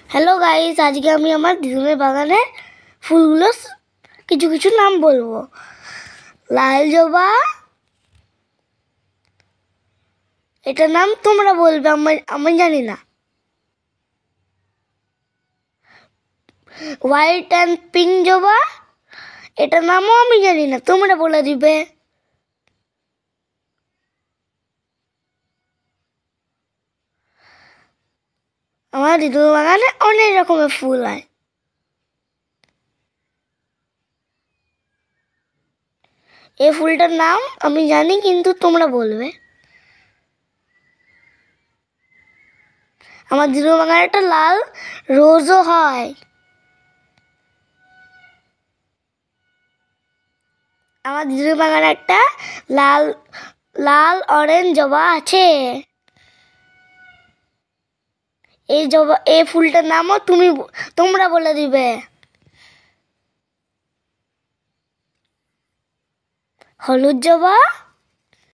Hello guys, আজকে আমি আমার দিদুনের বাগানে ফুলগুলো কিছু কিছু নাম বলবো। লাল জবা, এটার নাম তোমরা বলবে, আমি জানি না। হোয়াইট অ্যান্ড পিঙ্ক জবা, এটার নামও আমি জানি না, তোমরা বলে দিবে। আমার দিদুর বাগানে অনেক রকমের ফুল হয়। এই ফুলটার নাম আমি জানি, কিন্তু তোমরা বলবে। আমার দিদুর বাগানে একটা লাল রোজও হয়। আমার দিদুর বাগানে একটা লাল লাল অরেঞ্জ জবা আছে। এই ফুলটার নামও তোমরা বলে দিবে। হলুদ জবা,